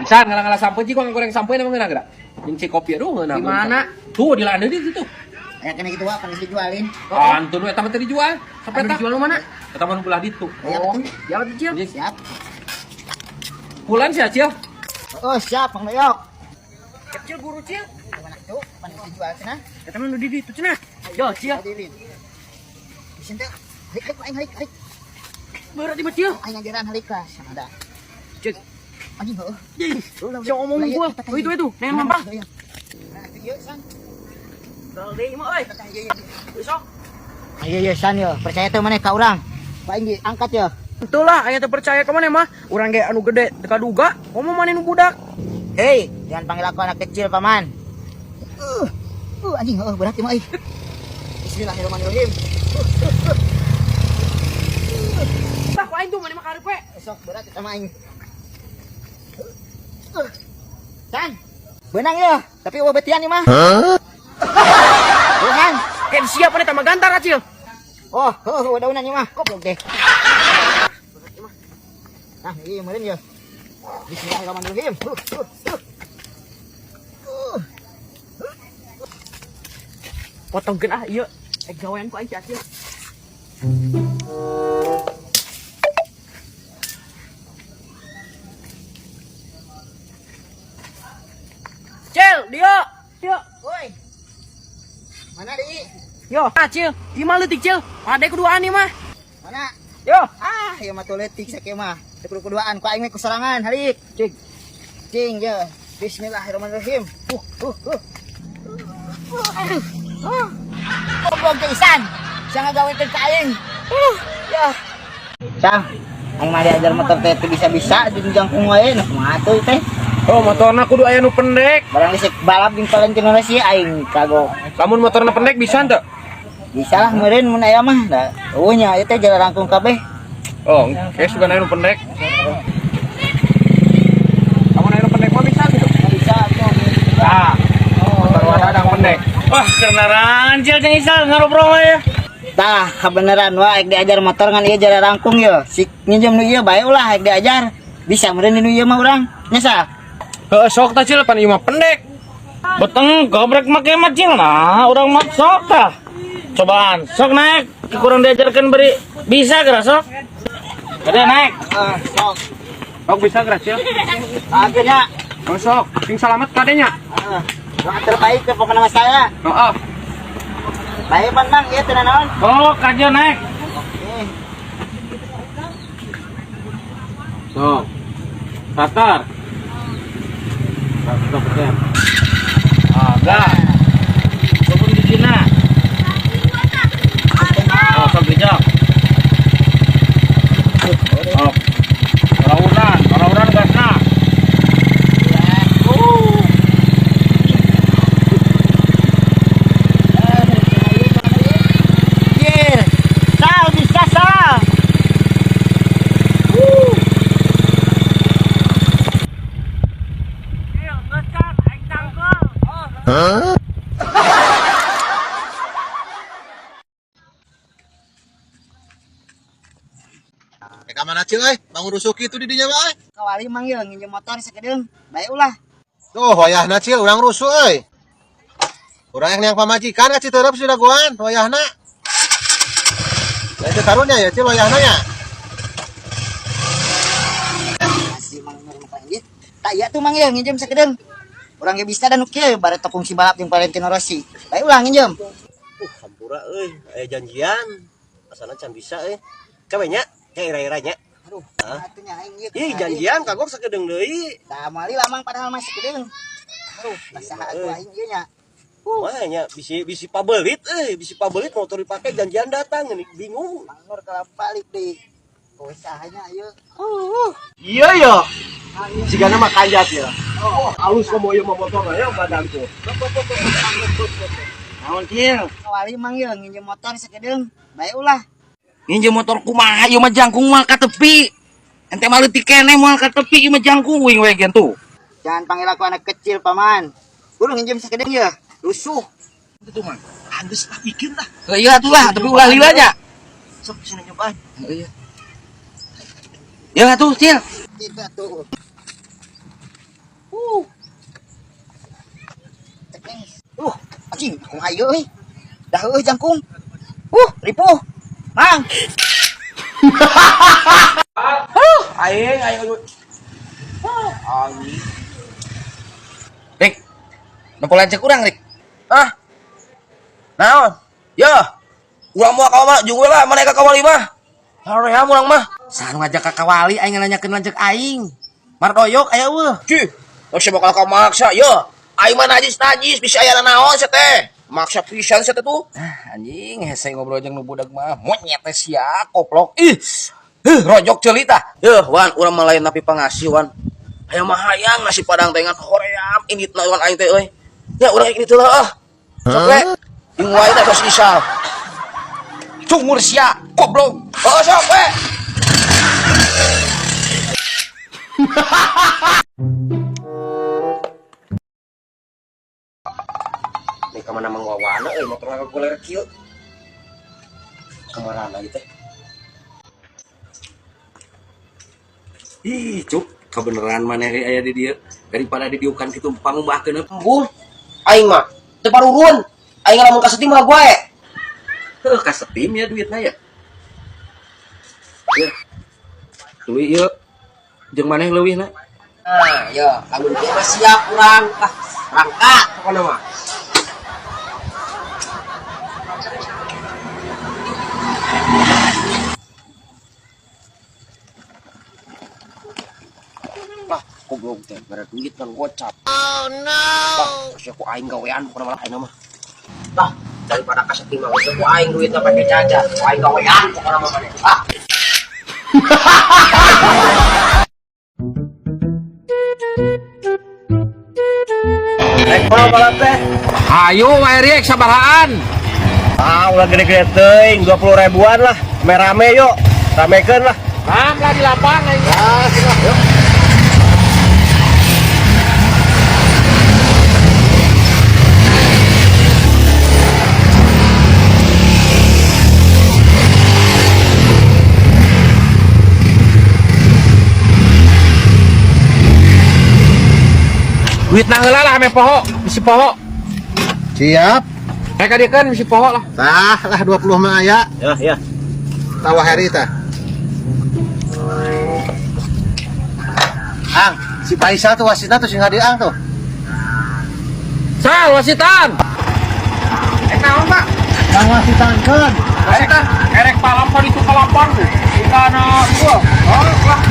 San ngalah-ngalah sampai sih gua goreng sampai namanya gerak. Yang si kopi aduh ngeunah. Di mana? Tuh di lana di situ. Kena gitu apa dijualin. Antun we eta teh dijual. Sampai Anu dijual mana? Eta mah belah ditu. Oh, Ya betul Cil. siap. Pulan sih Acil. Oh, siap Bang Doyok. Kecil guru Cil. Gimana tuh? Pan dijual cenah. Eta mah nu di ditu cenah. Yo Cil. Hadirin. Di sini teh. Harik. Berat di mah Cil. Aing ngajaran halik lah sama ada. Cil. Anjing heuh. Siapa ngomong gua? Itu. Nengen mampang. Nah, itu yuk, San. Dal deui mah euy. Besok. Ayo San yo, percaya tuh mana ka urang. Pak Inggi angkat yo. Betul lah, aya teh percaya ka mana mah. Urang ge anu gede teu kaduga. Ngomong mana nu budak. Hei, jangan panggil aku anak kecil, Paman. Anjing heuh berat ieu mah euy. Bismillahirrahmanirrahim. Tah ku aing tuh mana mah karep we. Sok berat sama aing. San. Benang ya, tapi eueuh betian ieu mah. Bukan. Ken siapa nih tambah gantar Acil. Oh, daunan ieu mah. Goblok deh. Nah, ieu meureun ya. Bismillahirrahmanirrahim. Potongkeun ieu. Gawean ku aing si Acil. Cil, dia. Woi. Mana di? Yo, Acil, gimana leutik Cil? Ade kuduaan nih mah. Mana? Yo, Ieu mah toletik sakeu mah. Teu perlu kuduaan ku aing mah kuserangan halik. Cing ya. Bismillahirrahmanirrahim. Goblok teh Isan. Jangan gawekeun ka aing. Ya. Sang, aing mah diajar motor teh bisa-bisa di jangkung wae nah kumaha atuh teh. Oh motorna kudu aya nu pendek. Barang disek balap jeung Valentino Rossi aing kagok. Lamun motorna pendek bisa teu? Bisa lah meureun mun aya mah. Da, eueuh nya ieu teh jalan rangkung kabeh. Oh, kayak suka aya nu pendek. Lamun aya nu pendek mah bisa gitu. Bisa tuh. Nah, motor wadang pendek. wah kenaran Cil jeung Isal ngarobrol ya. Tah, kebenaran wah ek diajar motor ngan ieu jalan rangkung yo. Si nginjem nu ieu bae ulah ek diajar. Bisa meureun nu ieu mah urang. Nya Heeh, sok tah Cil pan ieu mah pendek. Beteng gobrek make mah Cil nah, urang mah sok tah. Cobaan, sok naik, kurang diajarkan beri bisa geura sok. Ada naik. sok. Sok bisa geura Cil. Akhirnya Oh sok, sing salamet kadenya. yang terbaik ke pokoknya saya. Heeh. Baik pandang ieu teh naon? Oh, kajo naik. Sok. Starter. Stop ya. Gas. Sebelum di Cina. Oh, sok bijak. Oh. Orang-orang gasna. Sal bisa sal. Kamana Cil bangun rusuk itu di dinya mah Kawali manggil nginjem motor sakedeung. Bae ulah. Tuh wayahna Cil urang rusuh urang yang pamajikan ka Citerep si dagoan wayahna. Itu karunya ya Cil wayahna ya. Masih manggil panggil. Tak iya tuh manggil nginjem sakedeung. Urang ge bisa dan nu kieu bare tepung si balap jeung Valentino Rossi. Bae ulah nginjem. Hampura aya janjian. Asana can bisa Kabenya kayak ira-iranya. Aduh, atunya aing ieu. Ih janjian kagok sakedeung deui. Tah mali lamang padahal masih sakedeung. Aduh, nasaha atuh aing ieu nya. Makanya bisi pabelit bisi pabelit motor dipake janjian datang ini bingung. Mangor kalau balik deui. Usahanya ieu. Iya ya. Sigana mah kanjat ya. Halus komo ieu mah motorna ya badanku. Naon Cil? Kawali manggil nginjem motor sakedeung. Bae ulah. Nginjem motor kumaha ieu mah jangkung moal ka tepi. Ente mah leutik keneh moal ka tepi ieu mah jangkung wing we gen tuh. Jangan panggil aku anak kecil, Paman. Kudu nginjem sakedeung ya. Rusuh. Itu mah. Geus tak pikir dah. Iya tuh lah, tapi ulah lilanya. Sok sini nyobaan. Iya. Ya tuh Cil. Kita tuh. anjing, kumaha euy. Dah jangkung. Ripuh. Mang. Aing. Rik, nampu lancek urang, Rik. Ah, naon? Ya, urang mau kawa juga lah, mana kakawali mah? Haream urang mah. Sanu ngajak kakawali aing nanyakeun lancek aing. Mardoyok aya eueuh. Cuy, masih bakal kau maksa, ya. Aing mah najis bisa aya naon sia teh. Maksa pisan sia teh tuh. Anjing, hese ngobrol jeung nu budak mah. Monyet teh sia koplok. Ih. Rojok ceuli tah. Yeuh, wan, urang mah lain napi pangasih, wan. Hayang mah hayang nasi padang teh ngan hoream inditna wan aing teh euy. Ya urang ini teh lah. Sok we. Ing wae teh tos isal. Cumur sia koblok. Oh, sok we. Ini kemana mengwawana motor ngaguler kieu. Kamarana ieu teh. Ih, cuk, kebeneran maneh aya di dieu daripada didiukan kitu pangumbahkeun. Embul. Aing mah teu parurun. Aing lamun ka setim mah gue. Heuh, kasetim ya duitna ya. Ya. Duit ieu jeung maneh leuwihna. Nah, ya, lamun kieu mah siap urang. Berangkat pokona mah. Goblok teh, gara duit kan gocap. Oh no. Sia ku aing gawean pokona malah aing mah. Tah, daripada ka setim mah ku aing duitna pake jajan. Ku aing gawean pokona mah maneh. Kalau balap teh. Ayo wae Rik sabarahan. Ulah gede-gede teuing 20 ribuan lah. Rame-rame yuk. Ramekeun lah. Ram lah di lapang aing. Yuk. Duit na heula lah ame poho, bisi poho. Siap. Kayak dia kan bisi poho lah. Tah lah 20 mah aya. Ya. Tawa hari tah. Ang, si Paisa tuh wasitna tuh sing hadiang tuh. Sal wasitan. Naon, Pak? Yang wasitankeun. Wasitan erek palampor itu palampor tuh. Ikana gua. Oh, lah.